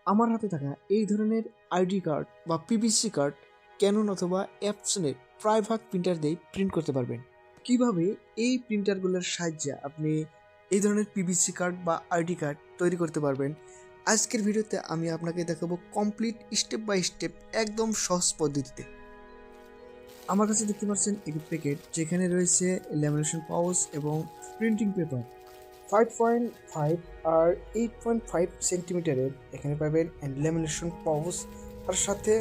আমার হাতে থাকা এই ধরনের আইডি কার্ড বা পিভিসি কার্ড ক্যানন অথবা অ্যাপসনের প্রায়ভাগ প্রিন্টার দিয়ে প্রিন্ট করতে পারবেন। কিভাবে এই প্রিন্টারগুলোর সাহায্যে আপনি এই ধরনের পিভিসি কার্ড বা আইডি কার্ড তৈরি করতে পারবেন, আজকের ভিডিওতে আমি আপনাকে দেখাবো কমপ্লিট স্টেপ বাই স্টেপ একদম সহজ পদ্ধতিতে। আমার কাছে দেখতে পাচ্ছেন একটি প্যাকেট যেখানে রয়েছে ল্যামিনেশন পাউচ এবং প্রিন্টিং পেপার 5.5 আর 8.5 সেন্টিমিটারের এখানে পাবেন ল্যামিনেশন পাউচ আর সাথে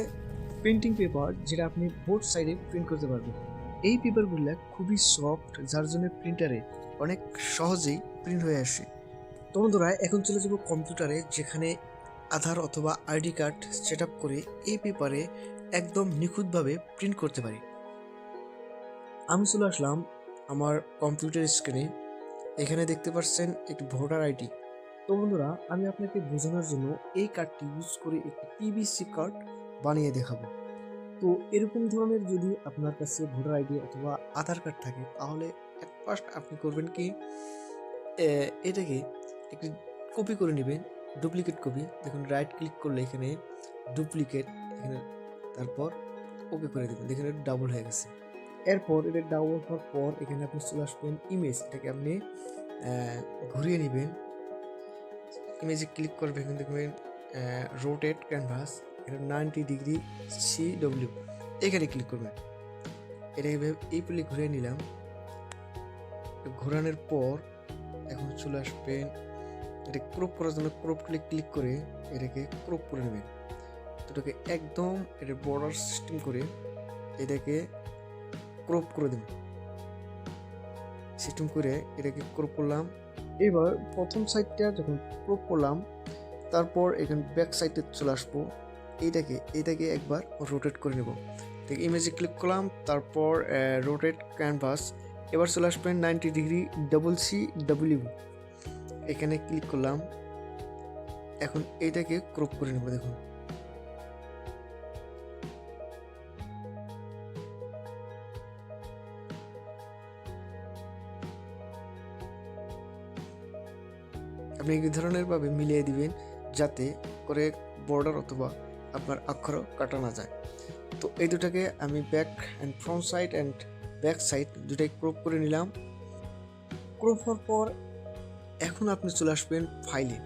প্রিন্টিং পেপার যেটা আপনি বোথ সাইডে প্রিন্ট করতে পারবেন। এই পেপারগুলো খুবই সফট, যার জন্য প্রিন্টারে অনেক সহজেই প্রিন্ট হয়ে আসে। তো বন্ধুরা, এখন চলে যাব কম্পিউটারে, যেখানে আধার অথবা আইডি কার্ড সেট আপ করে এই পেপারে একদম নিখুঁতভাবে প্রিন্ট করতে পারি। আমি চলে আসলাম আমার কম্পিউটার স্ক্রিনে। এখানে দেখতে পাচ্ছেন একটি ভোটার আইডি। তো বন্ধুরা, আমি আপনাকে বোঝানোর জন্য এই কার্ডটি ইউজ করে একটি পিভিসি কার্ড বানিয়ে দেখাবো। তো এরকম ধরনের যদি আপনার কাছে ভোটার আইডি অথবা আধার কার্ড থাকে, তাহলে এট ফার্স্ট আপনি করবেন কি, এটাকে একটি কপি করে নেবেন, ডুপ্লিকেট কপি। দেখুন, রাইট ক্লিক করলে এখানে ডুপ্লিকেট, এখানে তারপর ওকে করে দেবেন। দেখুন, এটা ডাবল হয়ে গেছে। এরপর এটা ডাবল হওয়ার পর এখানে আপনি চলে আসবেন ইমেজ, এটাকে আপনি ঘুরিয়ে নেবেন। ইমেজে ক্লিক করবেন, এখানে দেখবেন রোটেট ক্যানভাস, এটা 90 ডিগ্রি CW, এখানে ক্লিক করবেন। এটাকে এই প্লে ঘুরিয়ে নিলাম। ঘোরানোর পর এখন চলে আসবেন, এটা ক্রপ করার জন্য ক্রপ ক্লিক করে এটাকে ক্রপ করে নেবেন। এটাকে একদম এটা বর্ডার সিস্টেম করে এটাকে ক্রপ করে দেবেন। সিস্টেম করে এটাকে ক্রপ করলাম। এবার প্রথম সাইডটা যখন ক্রপ করলাম, তারপর এখানে ব্যাক সাইডে চলে আসবো। এইটাকে একবার রোটেট করে নেব। ঠিক ইমেজে ক্লিক করলাম, তারপর রোটেট ক্যানভাস। এবার চলে আসবেন 90 ডিগ্রি CW, এখানে ক্লিক করলাম। এখন এইটাকে ক্রপ করে নেব। দেখুন, আপনি এই ধরনের ভাবে মিলিয়ে দিবেন যাতে করে বর্ডার অথবা আপনার অক্ষরও কাটা না যায়। তো এই দুটাকে আমি back and front side and back side দুটাই ক্রপ করে নিলাম। ক্রপ হওয়ার পর এখন আপনি চলে আসবেন ফাইলে।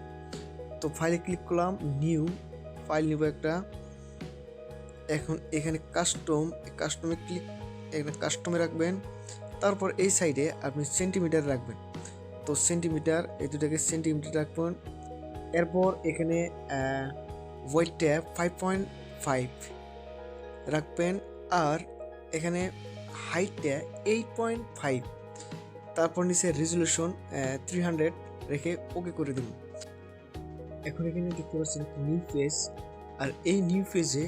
তো ফাইলে ক্লিক করলাম, নিউ ফাইল নিব একটা। এখন এখানে কাস্টমে ক্লিক, এখানে কাস্টমে রাখবেন। তারপর এই সাইডে আপনি সেন্টিমিটার রাখবেন। তো সেন্টিমিটার, এই দুটাকে সেন্টিমিটার রাখবেন। এরপর এখানে ওয়েটটা 5.5 রাখবেন, আর এখানে হাইটটা 8.5, তারপর নিচে রেজুলেশন 300 রেখে ওকে করে দিন। এখন এখানে দেখতে পাচ্ছেন নিউ পেজ, আর এই নিউ পেজে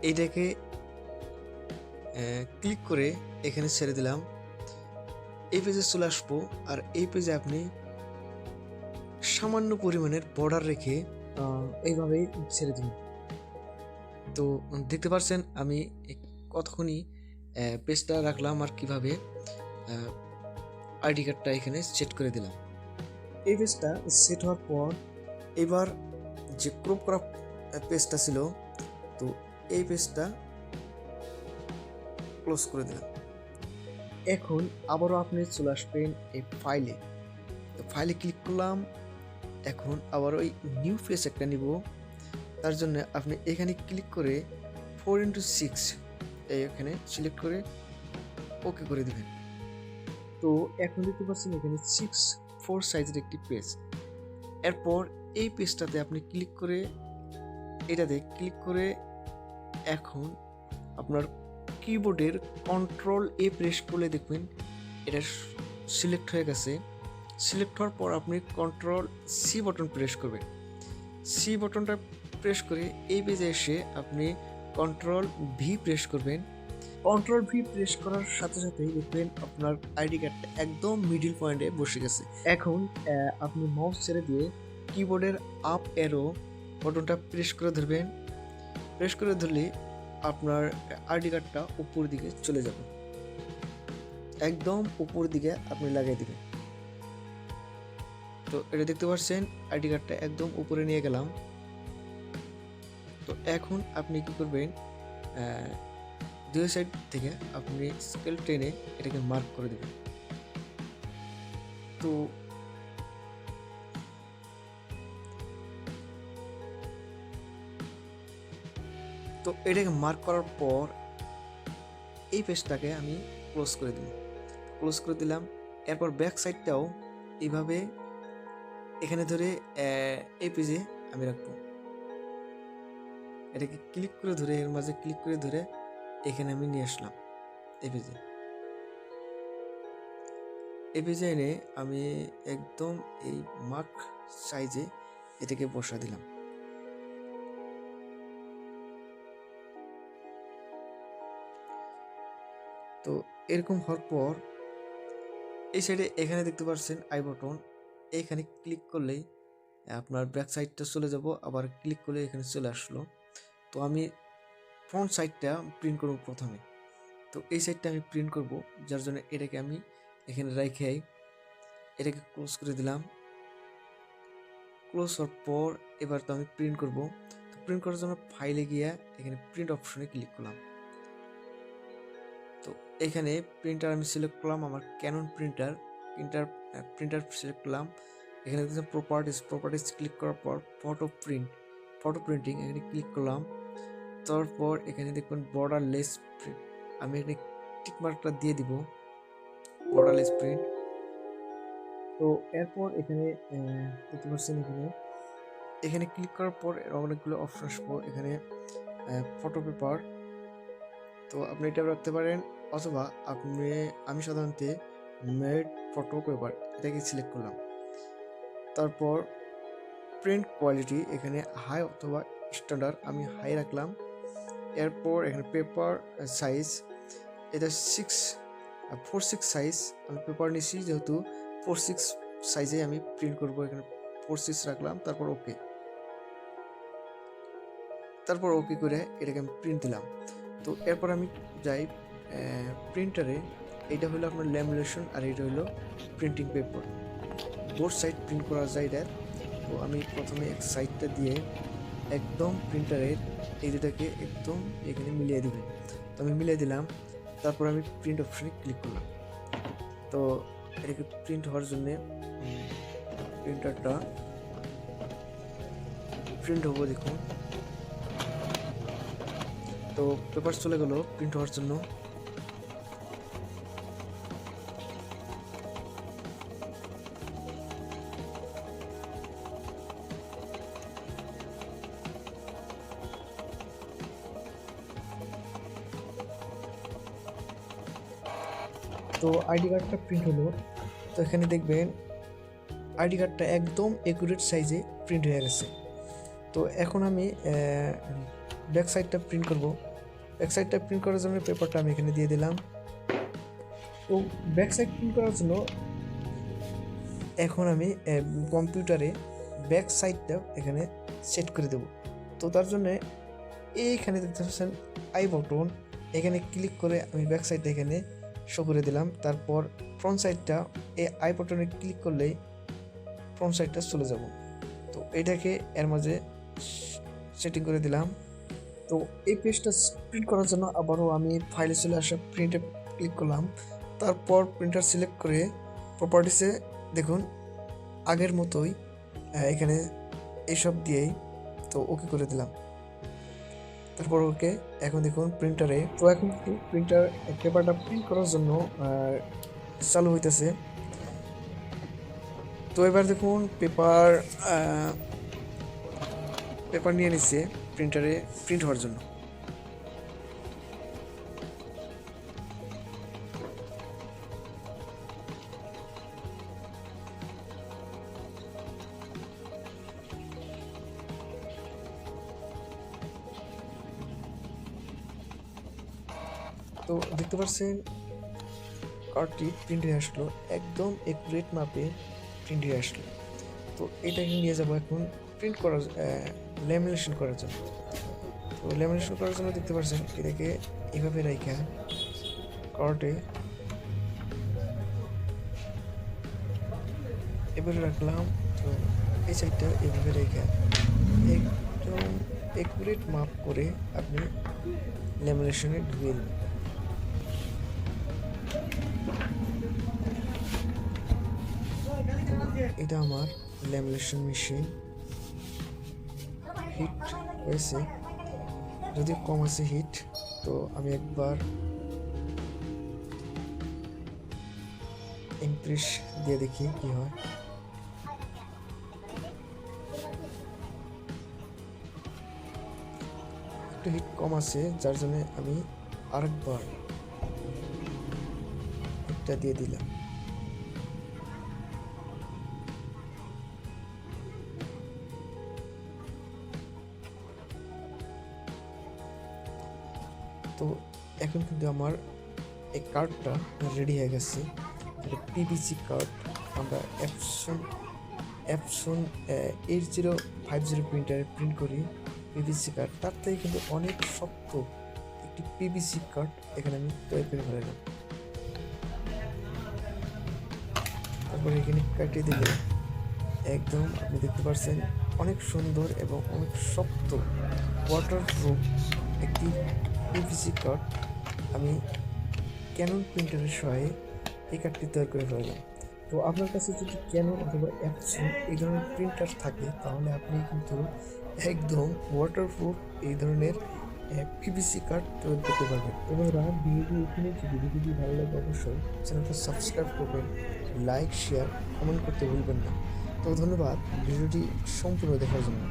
এইটাকে ক্লিক করে এখানে ছেড়ে দিলাম। এই পেজে চলে আসবো, আর এই পেজে আপনি সামান্য পরিমাণের বর্ডার রেখে এইভাবেই ছেড়ে দিন। তো দেখতে পাচ্ছেন আমি কতক্ষণই পেজটা রাখলাম আর কিভাবে আইডি কার্ডটা এখানে সেট করে দিলাম। এই পেজটা সেট হওয়ার পর এবার যে ক্রপ করা পেজটা ছিল, তো এই পেজটা ক্লোজ করে দিলাম। এখন আবারও আপনি চলে আসবেন এই ফাইলে। তো ফাইলে ক্লিক করলাম। এখন আবার ওই নিউ পেজ একটা নিব। তার জন্য আপনি এখানে ক্লিক করে 4x6 এখানে সিলেক্ট করে ওকে করে দিবেন। তো এখন দেখতে পাচ্ছেন এখানে 6:4 সাইজের একটি পেজ। এরপর এই পেজটাতে আপনি ক্লিক করে এটাতে ক্লিক করে এখন আপনার কিবোর্ডের Ctrl+A প্রেস করলে দেখবেন এটা সিলেক্ট হয়ে গেছে। সিলেক্ট হওয়ার পর আপনি Ctrl+C বাটন প্রেস করবেন। সি বাটনটা প্রেস করে এই পেজে এসে আপনি Ctrl+V প্রেস করবেন। Ctrl+V প্রেস করার সাথে সাথেই দেখবেন আপনার আইডি কার্ডটা একদম মিডল পয়েন্টে বসে গেছে। এখন আপনি মাউস ছেড়ে দিয়ে কিবোর্ডের আপ অ্যারো বাটনটা প্রেস করে ধরবেন। প্রেস করে ধরলে আপনার আইডি কার্ডটা উপর দিকে চলে যাবে, একদম উপর দিকে আপনি লাগিয়ে দিবেন। তো এটা দেখতে পাচ্ছেন আইডি কার্ডটা একদম উপরে নিয়ে গেলাম। তো এখন আপনি কি করবেন, দুই সাইড থেকে আপনি স্কেল টেনে এটাকে মার্ক করে দেবেন। তো তো এটাকে মার্ক করার পর এই পেজটাকে আমি ক্লোজ করে দিলাম। এরপর ব্যাক সাইডটাও এইভাবে এখানে ধরে এই পেজে আমি রাখবো। এটাকে ক্লিক করে ধরে, এর মাঝে ক্লিক করে ধরে এখানে আমি নিয়ে আসলাম এই পেজে এনে আমি একদম এই মার্ক সাইজে এটাকে বসা দিলাম। তো এরকম হওয়ার পর এই সাইডে এখানে দেখতে পাচ্ছেন আই বাটন, এইখানে ক্লিক করলেই আপনার ব্যাক সাইডটা চলে যাব, আবার ক্লিক করলে এখানে চলে আসলো। তো আমি ফ্রন্ট সাইডটা প্রিন্ট করব প্রথমে। তো এই সাইডটা আমি প্রিন্ট করব, যার জন্য এটাকে আমি এখানে রেখে এটাকে ক্লোজ করে দিলাম। ক্লোজ হওয়ার পর এবার তো আমি প্রিন্ট করব। তো প্রিন্ট করার জন্য ফাইলে গিয়ে এখানে প্রিন্ট অপশনে ক্লিক করলাম। তো এখানে প্রিন্টার আমি সিলেক্ট করলাম, আমার ক্যানন প্রিন্টার সিলেক্ট করলাম। এখানে দেখছেন প্রপার্টিস ক্লিক করার পর ফটো প্রিন্টিং এখানে ক্লিক করলাম। তারপর এখানে দেখবেন বর্ডারলেস প্রিন্ট, আমি এখানে টিক মার্কটা দিয়ে দিব, বর্ডারলেস প্রিন্ট। তো এরপর এখানে দেখতে পাচ্ছেন এখানে ক্লিক করার পর অনেকগুলো অপশন আসবো। এখানে ফটো পেপার, তো আপনি এটা রাখতে পারেন, অথবা আমি সাধারণত মেড ফটো পেপার এটাকে সিলেক্ট করলাম। তারপর প্রিন্ট কোয়ালিটি এখানে হাই অথবা স্ট্যান্ডার্ড, আমি হাই রাখলাম। এরপর এখানে পেপার সাইজ, এটা 4:6 সাইজ আমি পেপার নিছি, যেহেতু 4:6 সাইজে আমি প্রিন্ট করব, এখানে 4:6 রাখলাম। তারপর ওকে করে এটাকে আমি প্রিন্ট দিলাম। তো এরপর আমি যাই প্রিন্টারে, এটা হলো আপনার ল্যামিনেশন আর এটা হলো printing paper, both side print করা যায় এটা। তো আমি প্রথমে এক সাইডটা দিয়ে একদম প্রিন্টারের এই দুটাকে একদম এখানে মিলিয়ে দিবেন। তো আমি মিলিয়ে দিলাম। তারপর আমি প্রিন্ট অপশনে ক্লিক করলাম। তো এটাকে প্রিন্ট হওয়ার জন্যে প্রিন্টারটা প্রিন্ট হবো, দেখুন। তো পেপার চলে গেল প্রিন্ট হওয়ার জন্য। তো আইডি কার্ডটা প্রিন্ট হলো। তো এখানে দেখবেন আইডি কার্ডটা একদম একুরেট সাইজে প্রিন্ট হয়ে গেছে। তো এখন আমি ব্যাক সাইডটা প্রিন্ট করব। ব্যাক সাইডটা প্রিন্ট করার জন্য পেপারটা আমি এখানে দিয়ে দিলাম। তো ব্যাক সাইড প্রিন্ট করার জন্য এখন আমি কম্পিউটারে ব্যাক সাইডটা এখানে সেট করে দেব। তো তার জন্য এইখানে দেখতে পাচ্ছেন আই বাটন, এখানে ক্লিক করে আমি ব্যাক সাইডটা এখানে শো করে দিলাম। তারপর ফ্রন্ট সাইডটা এই আই বাটনে ক্লিক করলেই ফ্রন্ট সাইডটা চলে যাব। তো এটাকে এর মাঝে সেটিং করে দিলাম। তো এই পেজটা প্রিন্ট করার জন্য আবারও আমি ফাইলে চলে আসা প্রিন্টে ক্লিক করলাম। তারপর প্রিন্টার সিলেক্ট করে প্রপার্টিসে দেখুন আগের মতোই এখানে এইসব দিয়েই তো ওকে করে দিলাম। তারপর ওকে, এখন দেখুন প্রিন্টারে, তো এখন প্রিন্টার পেপারটা প্রিন্ট করার জন্য চালু হইতেছে। তো এবার দেখুন পেপার নিয়ে নিচ্ছে প্রিন্টারে প্রিন্ট হওয়ার জন্য। তো দেখতে পাচ্ছেন কার্ডটি প্রিন্ট হয়ে আসলো, একদম একুরেট মাপে প্রিন্ট হয়ে আসলো। তো এটাকে নিয়ে যাবো এখন প্রিন্ট করার ল্যামিনেশন করার জন্য। তো ল্যামিনেশন করার জন্য দেখতে পাচ্ছেন এটাকে এইভাবে রাখা কার্ডে এবারে রাখলাম। তো এই সাইডটা এইভাবে রেখে একদম একুরেট মাপ করে আপনি ল্যামিনেশনে ঢুকিয়ে দেবেন। এটা আমার ল্যামিনেশন মেশিন, হিট হয়েছে, যদি কম আছে হিট, তো আমি একবার ইমপ্রেস দিয়ে দেখি কি হয়। একটু হিট কম আছে, যার জন্য আমি আরেকবার হিটটা দিয়ে দিলাম। তো এখন কিন্তু আমার এই কার্ডটা রেডি হয়ে গেছে। এটা পিভিসি কার্ড, আমরা অ্যাপসন 8050 প্রিন্টারে প্রিন্ট করি পিভিসি কার্ড। তার থেকে কিন্তু অনেক শক্ত একটি পিভিসি কার্ড এখানে আমি তৈরি করে ফেলাম। তারপরে এখানে কাটিয়ে দিলে একদম আপনি দেখতে পাচ্ছেন অনেক সুন্দর এবং অনেক শক্ত ওয়াটারপ্রুফ একটি পিভিসি কার্ড আমি ক্যানন প্রিন্টারের সহায়ে এই কার্ডটি তৈরি করে ফেললাম। তো আপনার কাছে যদি ক্যানন অথবা অ্যাপসন এই ধরনের প্রিন্টার থাকে, তাহলে আপনি কিন্তু একদম ওয়াটারপ্রুফ এই ধরনের পিভিসি কার্ড তৈরি করতে পারবেন। এবার ভিডিওটি এখানে, যদি ভালো লাগে অবশ্যই চ্যানেলটা সাবস্ক্রাইব করবেন, লাইক শেয়ার কমেন্ট করতে ভুলবেন না। তো ধন্যবাদ ভিডিওটি সম্পূর্ণ দেখার জন্য।